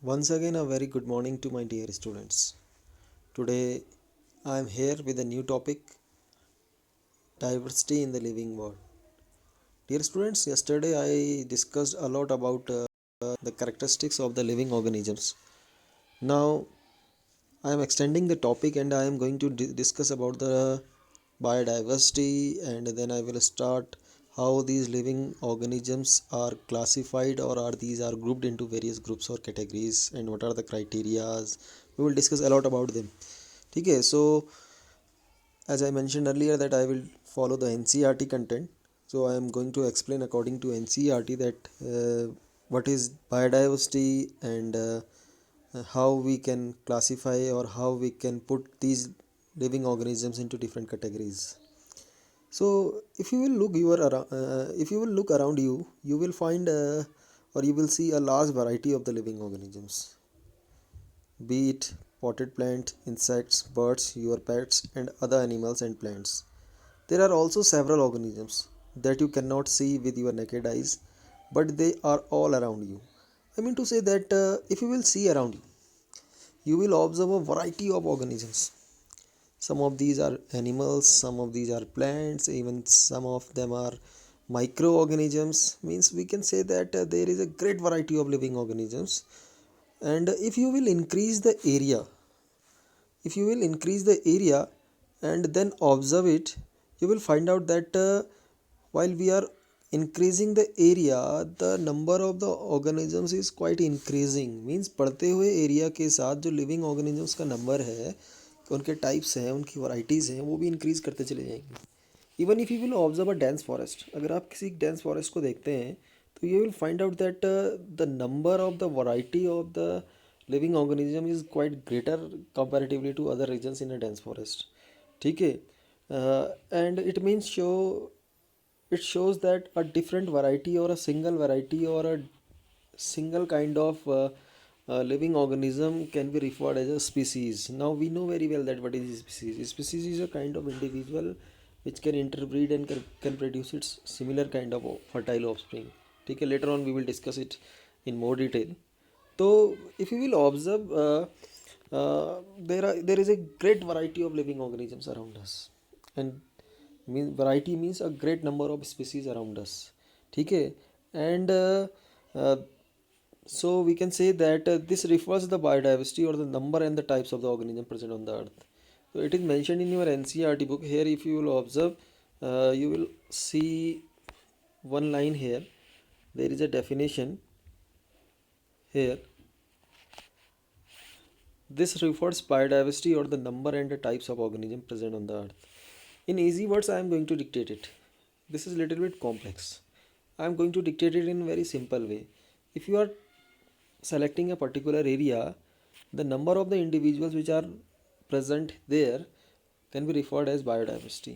Once again, a very good morning to my dear students. Today, I am here with a new topic, diversity in the living world. Dear students, yesterday I discussed a lot about the characteristics of the living organisms. Now, I am extending the topic and I am going to discuss about the biodiversity, and then I will start how these living organisms are classified, or are these are grouped into various groups or categories, and what are the criterias. We will discuss a lot about them. Okay, so as I mentioned earlier that I will follow the NCERT content. So I am going to explain according to NCERT that what is biodiversity, and how we can classify or how we can put these living organisms into different categories. So if you will look around you, you will find or you will see a large variety of the living organisms, be it potted plant, insects, birds, your pets, and other animals and plants. There are also several organisms that you cannot see with your naked eyes, but they are all around you. I mean to say that if you will see around you, you will observe a variety of organisms. Some of these are animals, some of these are plants, even some of them are microorganisms. Means we can say that there is a great variety of living organisms. And if you will increase the area, if you will increase the area and then observe it, you will find out that while we are increasing the area, the number of the organisms is quite increasing. Means बढ़ते हुए area के साथ जो living organisms का number है, उनके types हैं, उनकी वैरायटीज़ हैं, वो भी इंक्रीज करते चले जाएंगे. Even if you will observe a dense forest, अगर आप किसी डेंस फॉरेस्ट को देखते हैं तो you will find out that the number of the variety of the living organism is quite greater comparatively to other regions in a dense forest. ठीक है. And it means show it shows that a different variety or a single variety or a single kind of living organism can be referred as a species. Now we know very well that what is a species. A species is a kind of individual which can interbreed and can produce its similar kind of fertile offspring. Okay, later on we will discuss it in more detail. So if you will observe, there is a great variety of living organisms around us, and variety means a great number of species around us. ठीक है. And so we can say that this refers to the biodiversity or the number and the types of the organism present on the earth. So it is mentioned in your NCERT book. Here if you will observe, you will see one line here. There is a definition here. This refers biodiversity or the number and the types of organism present on the earth. In easy words, I am going to dictate it. This is a little bit complex. I am going to dictate it in a very simple way. If you are selecting a particular area, the number of the individuals which are present there can be referred as biodiversity.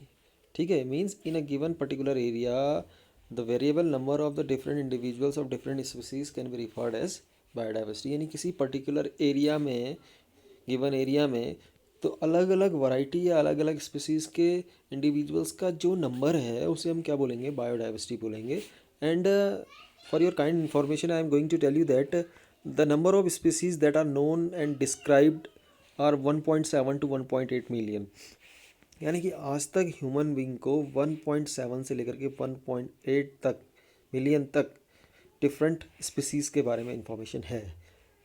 ठीक है. Means in a given particular area, the variable number of the different individuals of different species can be referred as biodiversity. यानी किसी particular area में, given area में, तो अलग अलग variety या अलग अलग स्पीसीज़ के इंडिविजुअल्स का जो नंबर है उसे हम क्या बोलेंगे, बायोडाइवर्सिटी बोलेंगे. And for your kind information I am going to tell you that the number of species that are known and described are 1.7 to 1.8 million. यानी कि आज तक ह्यूमन बींग को 1.7 से लेकर के 1.8 तक मिलियन तक डिफरेंट स्पीसीज़ के बारे में इंफॉर्मेशन है.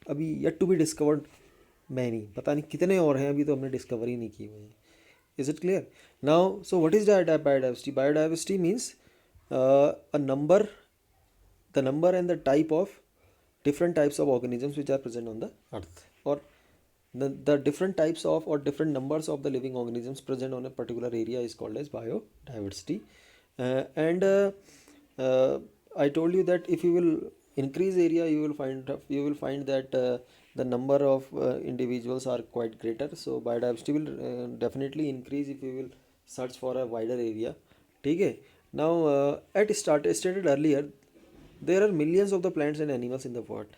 अभी yet to be discovered many, पता नहीं कितने और हैं, अभी तो हमने डिस्कवर ही नहीं किए हुए हैं. Is it clear now? So what is biodiversity? Biodiversity means a number, the number and the type of different types of organisms which are present on the earth, or the different types of or different numbers of the living organisms present on a particular area is called as biodiversity. And I told you that if you will increase area, you will find that the number of individuals are quite greater. So biodiversity will definitely increase if you will search for a wider area. ठीक है. Now at stated earlier, there are millions of the plants and animals in the world.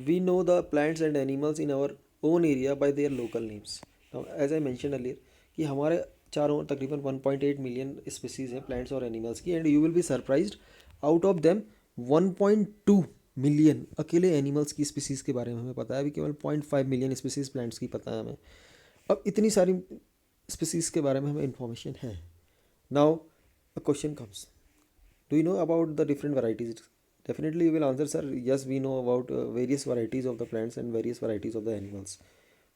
We know the plants and animals in our own area by their local names. Now, as I mentioned earlier, कि हमारे चारों ओर तकरीबन 1.8 million species हैं plants और animals की, and you will be surprised, out of them 1.2 million अकेले animals की species के बारे में हमें पता है, अभी केवल 0.5 मिलियन स्पीसीज़ प्लांट्स की पता है हमें। अब इतनी सारी स्पीसीज़ के बारे में हमें इंफॉर्मेशन है। Now a question comes, do you know about the different varieties? Definitely you will answer, sir, yes, we know about various varieties of the plants and various varieties of the animals.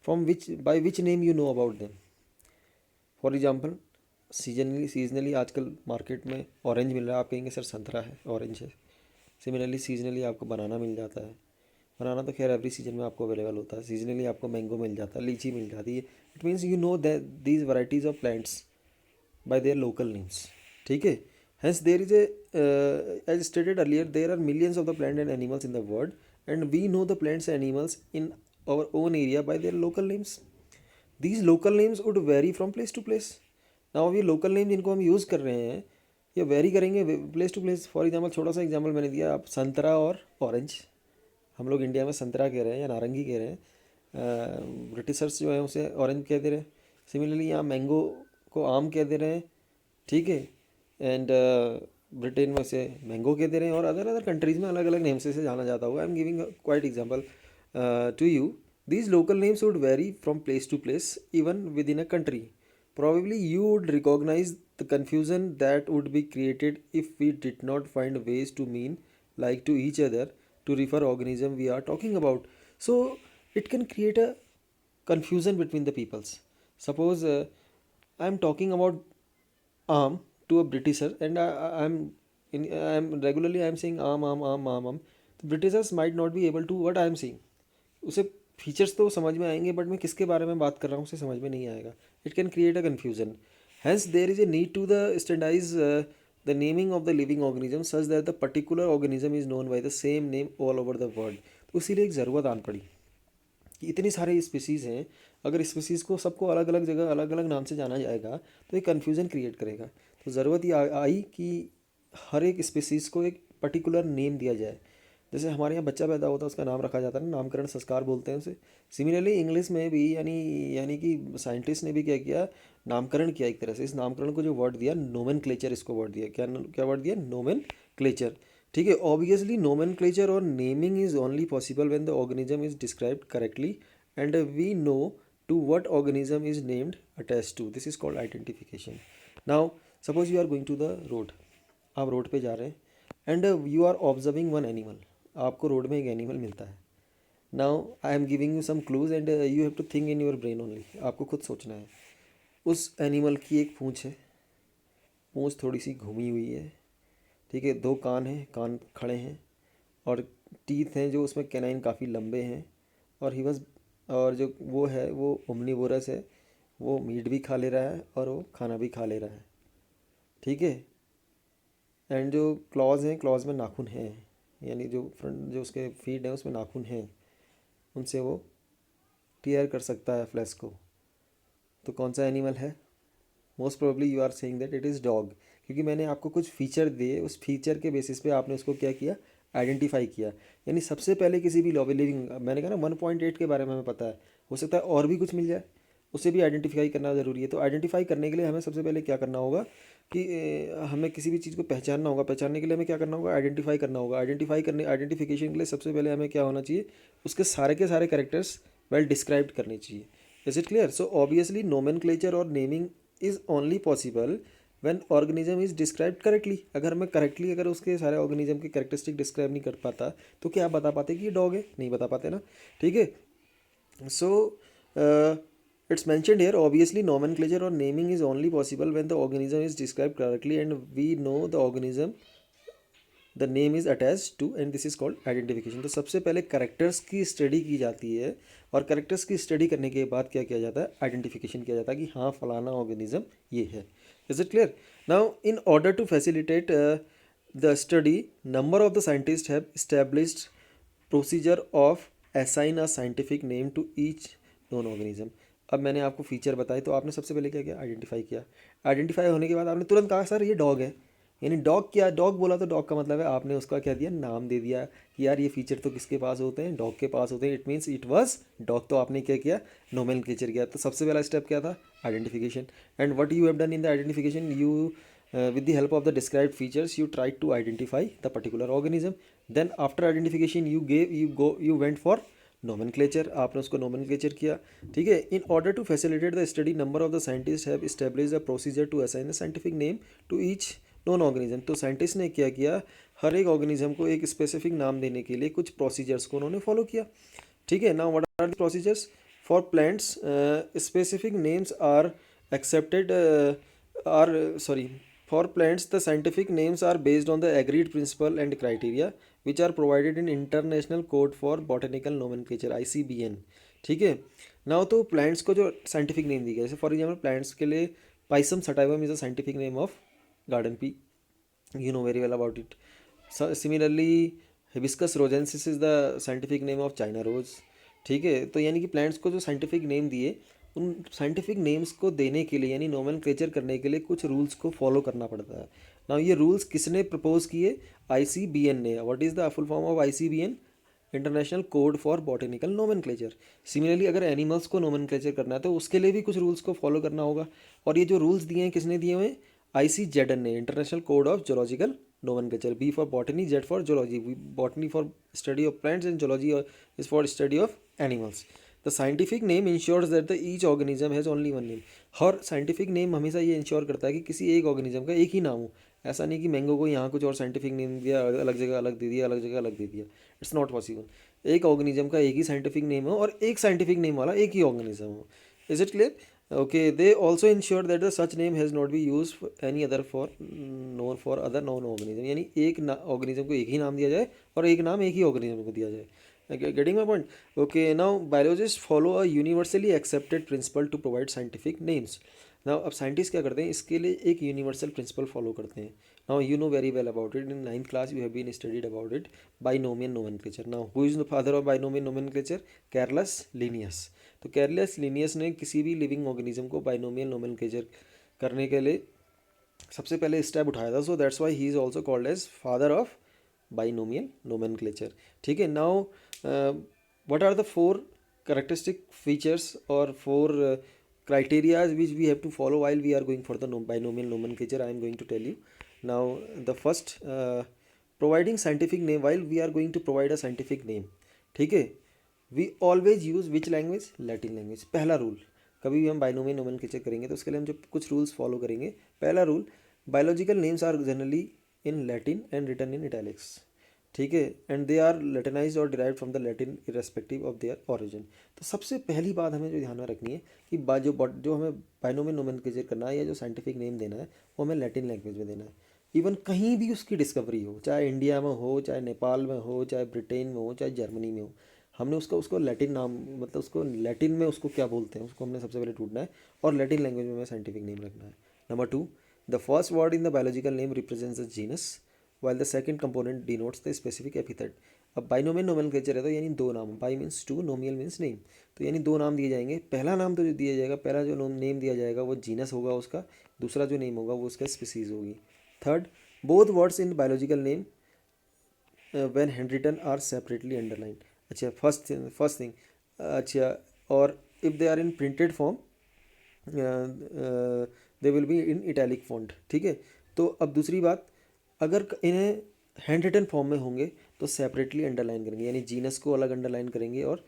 From which, by which name you know about them? For example, seasonally आजकल market में orange मिल रहा है, आप कहेंगे sir संतरा है, orange है। Similarly seasonally आपको बनाना मिल जाता है। बनाना तो खैर एवरी सीजन में आपको अवेलेबल होता है। सीजनली आपको मैंगो मिल जाता है, लीची मिल जाती है। It means you know that these varieties of plants by their local names. ठीक है, hence there is a as stated earlier, there are millions of the plant and animals in the world, and we know the plants and animals in our own area by their local names. These local names would vary from place to place. Now ये local name जिनको हम use कर रहे हैं ये very करेंगे place to place. For example छोटा सा एग्जाम्पल मैंने दिया, आप संतरा और ऑरेंज, हम लोग इंडिया में संतरा कह रहे हैं या नारंगी कह रहे हैं, ब्रिटिशर्स जो है उसे ऑरेंज कह दे रहे हैं। सिमिलरली यहाँ मैंगो को आम कह दे रहे हैं, ठीक है, एंड ब्रिटेन में से मैंगो कह दे रहे हैं, और अदर अदर कंट्रीज़ में अलग अलग नेम से जाना जाता होगा। I am giving quite example to you. These local names would vary from place to place, even within a country. Probably you would recognize the confusion that would be created if we did not find ways to mean like to each other to refer organism we are talking about. So it can create a confusion between the peoples. Suppose I am talking about arm to a Britisher, and I'm regularly I'm saying arm. The Britishers might not be able to what I am saying. उसे features तो समझ में आएंगे, but मैं किसके बारे में बात कर रहा हूँ उसे समझ में नहीं आएगा। It can create a confusion. Hence there is a need to the standardize the naming of the living organism such that the particular organism is known by the same name all over the world. तो इसीलिए एक ज़रूरत आन पड़ी कि इतनी सारे species हैं, अगर स्पीसीज़ को सबको अलग अलग जगह अलग अलग नाम से जाना जाएगा तो एक कन्फ्यूज़न क्रिएट करेगा। तो ज़रूरत ये आई कि हर एक स्पीसीज़ को एक पर्टिकुलर नेम दिया जाए। जैसे हमारे यहाँ बच्चा पैदा होता है उसका नाम रखा जाता है ना, नामकरण संस्कार बोलते हैं उसे। सिमिलरली इंग्लिश में भी यानी कि साइंटिस्ट ने भी क्या किया, नामकरण किया एक तरह से। इस नामकरण को जो वर्ड दिया नोमेनक्लेचर, इसको वर्ड दिया, क्या क्या वर्ड दिया, नोमेनक्लेचर। ठीक है, ऑब्वियसली नोमेनक्लेचर और naming is only possible when the organism is described correctly and we know to what organism is named attached to. This is called identification. Now suppose you are going to the road, आप road पे जा रहे हैं and you are observing one animal. आपको road में एक animal मिलता है। Now I am giving you some clues and you have to think in your brain only. आपको खुद सोचना है। उस एनिमल की एक पूँछ है, पूँछ थोड़ी सी घूमी हुई है, ठीक है, दो कान हैं, कान खड़े हैं, और टीथ हैं जो उसमें कैनाइन काफ़ी लंबे हैं, और ही वॉज और जो वो है वो ओमनीवोरस है, वो मीट भी खा ले रहा है और वो खाना भी खा ले रहा है, ठीक है। एंड जो क्लॉज हैं, क्लॉज में नाखून हैं, यानी जो फ्रंट जो उसके फीट हैं उसमें नाखून हैं, उनसे वो टीयर कर सकता है फ्लैश को। तो कौन सा एनिमल है? Most probably you are saying that it is dog, क्योंकि मैंने आपको कुछ फीचर दिए, उस फीचर के बेसिस पे आपने उसको क्या किया, आइडेंटिफाई किया। यानी सबसे पहले किसी भी लिविंग, मैंने कहा ना 1.8 के बारे में हमें पता है, हो सकता है और भी कुछ मिल जाए, उसे भी आइडेंटिफाई करना ज़रूरी है। तो आइडेंटिफाई करने के लिए हमें सबसे पहले क्या करना होगा कि हमें किसी भी चीज़ को पहचानना होगा। पहचानने के लिए हमें क्या करना होगा, आइडेंटिफाई करना होगा। आइडेंटिफिकेशन के लिए सबसे पहले हमें क्या होना चाहिए, उसके सारे के सारे कैरेक्टर्स वेल डिस्क्राइब्ड करने चाहिए। Is it clear? So obviously nomenclature और naming is only possible when organism is described correctly. अगर मैं करेक्टली अगर उसके सारे ऑर्गेनिज्म के कैरेक्टरिस्टिक डिस्क्राइब नहीं कर पाता तो क्या आप बता पाते कि ये डॉग है? नहीं बता पाते ना, ठीक है। सो it's mentioned here, obviously nomenclature or naming is only possible when the organism is described correctly and we know the organism the name is attached to, and this is called identification। तो सबसे पहले characters की study की जाती है, और characters की study करने के बाद क्या किया जाता है, आइडेंटिफिकेशन किया जाता है कि हाँ फलाना ऑर्गेनिज्म ये है। Is it clear? Now in order to facilitate the study, number of the scientist have established procedure of assign a scientific name to each known organism. अब मैंने आपको फीचर बताए तो आपने सबसे पहले क्या किया, आइडेंटिफाई किया। आइडेंटिफाई होने के बाद आपने तुरंत कहा सर ये डॉग है, यानी डॉग क्या, डॉग बोला तो डॉग का मतलब है आपने उसका क्या दिया, नाम दे दिया कि यार ये फीचर तो किसके पास होते हैं, डॉग के पास होते हैं। It means it was dog. तो आपने क्या किया, नोमेनक्लेचर किया। तो सबसे पहला स्टेप क्या था, identification. And what you have done in the identification, you with the help of the described features you tried to identify the particular organism. Then after identification you went for nomenclature, आपने उसको nomenclature किया, ठीक है. In order to facilitate the study, number of the scientists have established a procedure to assign a scientific name to each non organism. तो scientist ने क्या किया, हर एक ऑर्गेनिज्म को एक स्पेसिफिक नाम देने के लिए कुछ प्रोसीजर्स को उन्होंने फॉलो किया, ठीक है. Now what are the procedures for plants? Specific names are accepted are sorry for plants the scientific names are based on the agreed principle and criteria which are provided in international code for botanical nomenclature ICBN, ठीक है. Now तो plants को जो scientific name the गया, जैसे for example plants के लिए Pisum sativum is a scientific name of garden pea, you know very well about it. So, similarly hibiscus rogensis is the scientific name of China rose, ठीक है. तो यानी कि plants को जो साइंटिफिक नेम दिए, उन साइंटिफिक नेम्स को देने के लिए यानी नोमेनक्लेचर करने के लिए कुछ रूल्स को फॉलो करना पड़ता है. नाउ ये रूल्स किसने प्रपोज किए? ICBN ने. What is the full form of ICBN? International code for botanical nomenclature. Similarly अगर एनिमल्स को नोमेनक्लेचर करना है तो उसके लिए भी कुछ रूल्स को फॉलो करना होगा. और ये जो रूल्स दिए हैं किसने दिए हुए हैं? ICZN ने, international code of zoological nomenclature. B for botany, Z for zoology. Botany for study of plants and zoology is for study of animals. The scientific name ensures that the each organism has only one name. Her scientific name हमेशा ये ensure करता है कि किसी एक organism का एक ही नाम हो. ऐसा नहीं कि मैंगो को यहाँ कुछ और साइंटिफिक नेम दिया, अलग जगह अलग दे दिया, अलग जगह अलग दे दिया. It's not possible. एक ऑर्गेनिज्म का एक ही साइंटिफिक नेम हो और एक साइंटिफिक नेम वाला एक ही ऑर्गेनिज्म हो. Is it clear? Okay, they also ensure that the such name has not been used for any other for known for other known organism. यानी एक ऑर्गेनिज्म को एक ही नाम दिया जाए और एक नाम एक ही ऑर्गेनिज्म को दिया जाए. Getting my point? Okay, now biologists follow a universally accepted principle to provide scientific names. Now अब साइंटिस्ट क्या करते हैं, इसके लिए एक यूनिवर्सल प्रिंसिपल फॉलो करते हैं. Now you know very well about it. In 9th class you have been studied about it. Binomial nomenclature. Now who is the father of binomial nomenclature? Carolus Linnaeus. तो Carolus Linnaeus ने किसी भी living organism को binomial nomenclature करने के लिए सबसे पहले स्टेप उठाया था. So that's why he is also called as father of binomial nomenclature, ठीक है. Now what are the 4 characteristic features और 4 criterias which we have to follow while we are going for the binomial nomenclature? I am going to tell you. Now the first, providing scientific name. While we are going to provide a scientific name, ठीक है, we always use which language? Latin language. पहला rule, कभी भी हम binomial nomenclature करेंगे तो उसके लिए हम जो कुछ रूल्स फॉलो करेंगे. पहला rule, biological names are generally in Latin and written in italics, ठीक है. एंड दे आर लैटिनाइज्ड और derived from the Latin irrespective of their origin. तो सबसे पहली बात हमें जो ध्यान में रखनी है कि जो हमें बाइनोमियल नोमेनक्लेचर करना है या जो साइंटिफिक नेम देना है वो हमें लैटिन लैंग्वेज में देना है. इवन कहीं भी उसकी डिस्कवरी हो, चाहे इंडिया में हो, चाहे नेपाल में हो, चाहे ब्रिटेन में हो, चाहे जर्मनी में हो, हमने उसको लैटिन नाम, मतलब उसको लैटिन में उसको क्या बोलते हैं उसको हमने सबसे पहले ढूंढना है और लैटिन लैंग्वेज में हमें साइंटिफिक नेम रखना है. Number 2, the first word in the biological name represents the genus while the second component denotes the specific epithet. अब बाइनोमियल नोमेनक्लेचर है तो यानी 2 नाम, बाई मीन्स 2, नोमियल मीन्स नेम. तो यानी 2 नाम दिए जाएंगे. पहला नाम तो जो दिया जाएगा, पहला जो नेम दिया जाएगा वो जीनस होगा उसका, दूसरा जो नेम होगा वो उसका स्पीसीज होगी. Third, both words in biological name when hand written are separately underline. अच्छा, फर्स्ट थिंग. अच्छा, और if they are in printed form they will be in italic font, ठीक है. तो अब दूसरी बात, अगर इन्हें हैंड रिटन फॉर्म में होंगे तो सेपरेटली अंडरलाइन करेंगे, यानी जीनस को अलग अंडरलाइन करेंगे और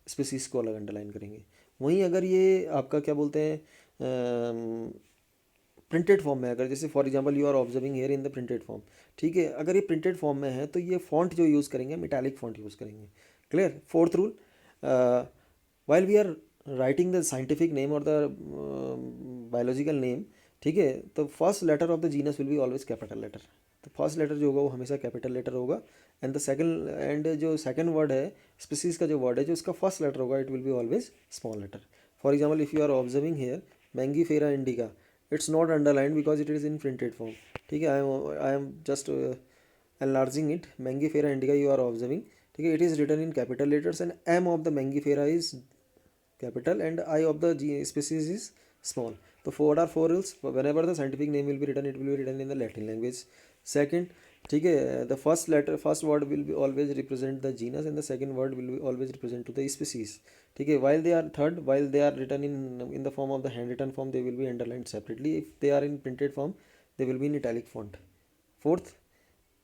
स्पीसीज को अलग अंडरलाइन करेंगे. वहीं अगर ये आपका क्या बोलते हैं प्रिंटेड फॉर्म में, अगर जैसे for example you are observing here in the printed form, ठीक है, अगर ये प्रिंटेड फॉर्म में है तो ये फॉन्ट जो यूज़ करेंगे हम इटैलिक फॉन्ट यूज़ करेंगे. Clear? Fourth rule, while we are writing the scientific name और द बायोलॉजिकल नेम, ठीक है, तो first letter of the genus will be always capital letter. तो फर्स्ट लेटर जो होगा वो हमेशा कैपिटल लेटर होगा. एंड जो सेकंड वर्ड है, स्पीसीज का जो वर्ड है, जो इसका फर्स्ट लेटर होगा, it will be always small letter. For example if you are observing here Mangifera indica, it's not underlined because it is in printed form, ठीक है. I am just enlarging it. Mangifera indica you are observing, ठीक है, it is written in capital letters and M of the Mangifera is capital and I of the species is small. So what are 4 rules? Whenever the scientific name will be written, it will be written in the Latin language. Second, ठीक है, the first word will be always represent the genus and the second word will be always represent to the species, ठीक है. while they are written in the form of the handwritten form, they will be underlined separately. If they are in printed form, they will be in italic font. Fourth,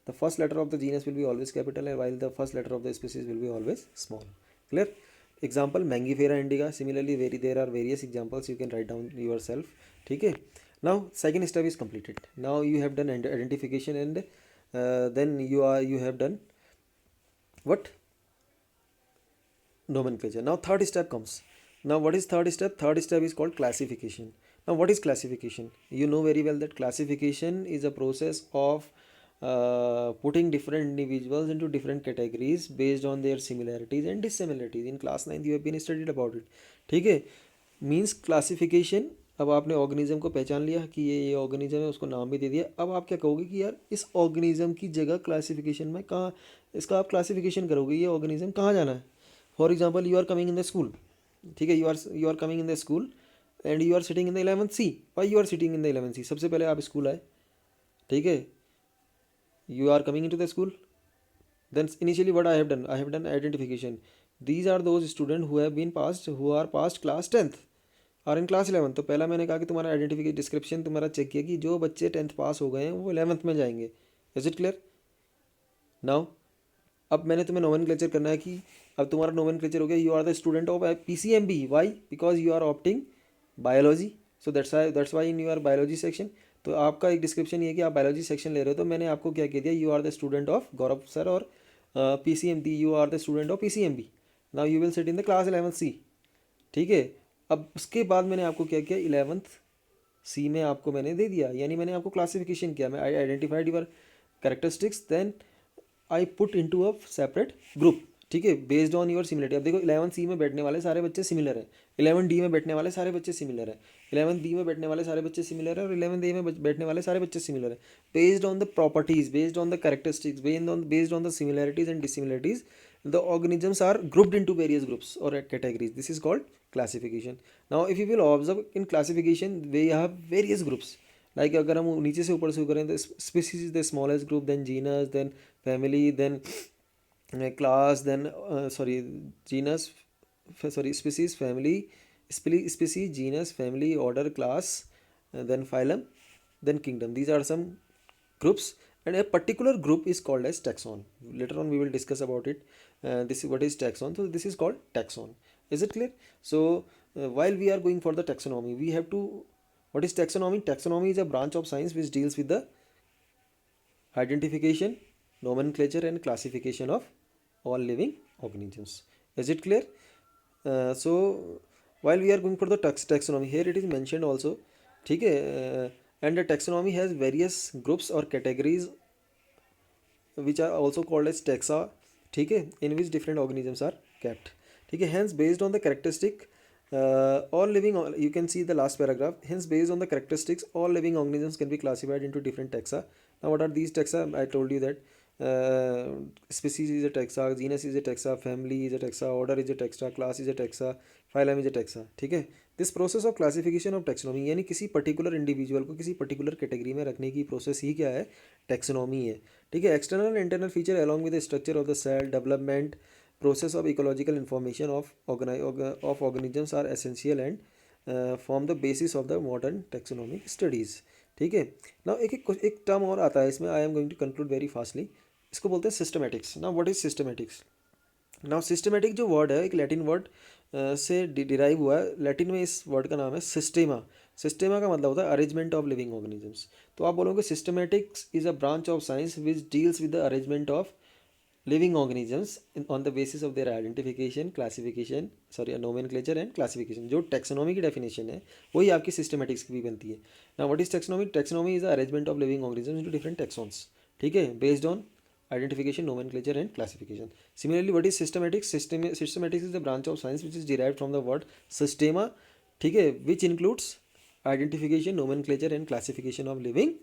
the first letter of the genus will be always capital, and while the first letter of the species will be always small. Clear? Example, Mangifera indica. Similarly, there are various examples you can write down yourself. Okay. Now second step is completed. Now you have done identification, and then you have done what? Nomenclature. Now third step comes. Now what is third step? Third step is called classification. Now what is classification? You know very well that classification is a process of putting different individuals into different categories based on their similarities and dissimilarities. In class 9 you have been studied about it. ठीक है, means classification. अब आपने organism को पहचान लिया कि ये organism है, उसको नाम भी दे दिया. अब आप क्या कहोगे कि यार इस ऑर्गेनिज्म की जगह क्लासिफिकेशन में कहाँ, इसका आप क्लासिफिकेशन करोगे, ये ऑर्गेनिज्म कहाँ जाना है. For example, you are coming in the school. ठीक है, you are coming in the school and you are sitting in the 11th C. Why you are sitting in the 11th C? सबसे पहले आप school आए. ठीक है, you are coming into the school. Then initially what I have done identification. These are those students who have been passed, who are past class 10th और in class 11th. तो पहला मैंने कहा कि तुम्हारा आइडेंटिफिकेशन डिस्क्रिप्शन तुम्हारा check किया कि जो बच्चे 10th पास हो गए हैं वो 11th में जाएंगे. Is it clear? नाउ अब मैंने तुम्हें नोमेनक्लेचर करना है कि अब तुम्हारा नोमेनक्लेचर हो गया. You are the student of PCMB. Why? Because you are opting biology. So that's why in your biology section. तो आपका एक डिस्क्रिप्शन ये है कि आप बायोलॉजी सेक्शन ले रहे हो. तो मैंने आपको क्या कह दिया, you are the student of Gaurav sir और PCMB. You are the student of PCMB. Now you will sit in the class 11th C. ठीक है, अब उसके बाद मैंने आपको क्या किया, 11th C में आपको मैंने दे दिया, यानी मैंने आपको क्लासिफिकेशन किया. मैं I identified your characteristics, then I put into a separate group. ठीक है, बेस्ड ऑन योर सिमिलरिटी. अब देखो 11th C में बैठने वाले सारे बच्चे सिमिलर हैं, 11th D में बैठने वाले सारे बच्चे सिमिलर हैं, 11th B में बैठने वाले सारे बच्चे सिमिलर हैं और 11th A में बैठने वाले सारे बच्चे सिमिलर हैं. Based on the properties, based on the characteristics, based on the similarities and dissimilarities, the organisms are grouped into various groups or categories. This is called classification. Now if you will observe in classification, we have various groups. Like अगर हम नीचे से ऊपर से करें तो species is the smallest group, then genus, then family, then class, then genus, species, family, species, genus, family, order, class, then phylum, then kingdom. These are some groups, and a particular group is called as taxon. Later on we will discuss about it. This is what is taxon. So this is called taxon. Is it clear? So while we are going for the taxonomy, we have to, what is taxonomy? Taxonomy is a branch of science which deals with the identification, nomenclature and classification of all living organisms. Is it clear? So while we are going for the taxonomy, here it is mentioned also. ठीक है, and the taxonomy has various groups or categories which are also called as taxa. ठीक है, in which different organisms are kept. ठीक है, hence based on the characteristic all living, you can see the last paragraph. Hence based on the characteristics all living organisms can be classified into different taxa. Now what are these taxa? I told you that species is a taxa, genus is a taxa, family is a taxa, order is a taxa, class is a taxa, phylum is a taxa. ठीक है, this process of classification of taxonomy, यानी किसी particular individual को किसी particular category में रखने की process ही क्या है, टेक्सोनॉमी है. ठीक है, external and internal feature along with the structure of the cell development process of ecological information of organisms are essential and form the basis of the modern taxonomic studies. ठीक है, now एक term और आता है इसमें, I am going to conclude very fastly. इसको बोलते हैं systematics. Now what is systematics? Now systematic जो वर्ड है एक लैटिन वर्ड से डिराइव हुआ है. लैटिन में इस वर्ड का नाम है सिस्टेमा. सिस्टेमा का मतलब होता है अरेंजमेंट ऑफ लिविंग ऑर्गेनिजम्स. तो आप बोलोगे systematics is a branch of science which deals with the arrangement of living organisms on the basis of their identification, classification, nomenclature and classification. जो taxonomy की definition है वही आपकी systematics की भी बनती है. Now what is taxonomy? Taxonomy is the arrangement of living organisms into different taxons. ठीक है, based on identification, nomenclature and classification. Similarly, what is systematics? Systematics is the branch of science which is derived from the word systema. ठीक है, which includes identification, nomenclature and classification of living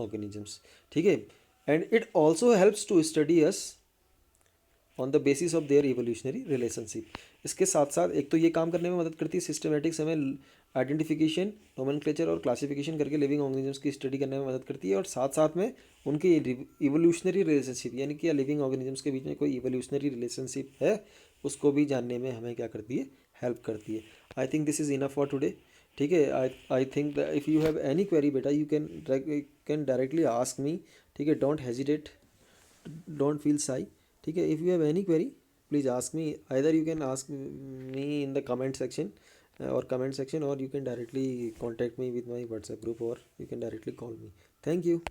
organisms. ठीक है, and it also helps to study us on the basis of their evolutionary relationship. इसके साथ साथ एक तो ये काम करने में मदद करती है सिस्टमेटिक्स, हमें आइडेंटिफिकेशन, नोमेनक्लेचर और क्लासिफिकेशन करके लिविंग ऑर्गेनिजम्स की स्टडी करने में मदद करती है, और साथ साथ में उनकी इवोल्यूशनरी रिलेशनशिप, यानी कि लिविंग ऑर्गेनिजम्स के बीच में कोई इवोल्यूशनरी रिलेशनशिप है उसको भी जानने में हमें क्या करती है, हेल्प करती है. I think this is enough for today. ठीक है। I think if you have any query बेटा, you can directly ask me. ठीक है, don't hesitate, don't feel shy. ठीक है, if you have any query please ask me, either you can ask me in the comment section or you can directly contact me with my WhatsApp group, or you can directly call me. Thank you.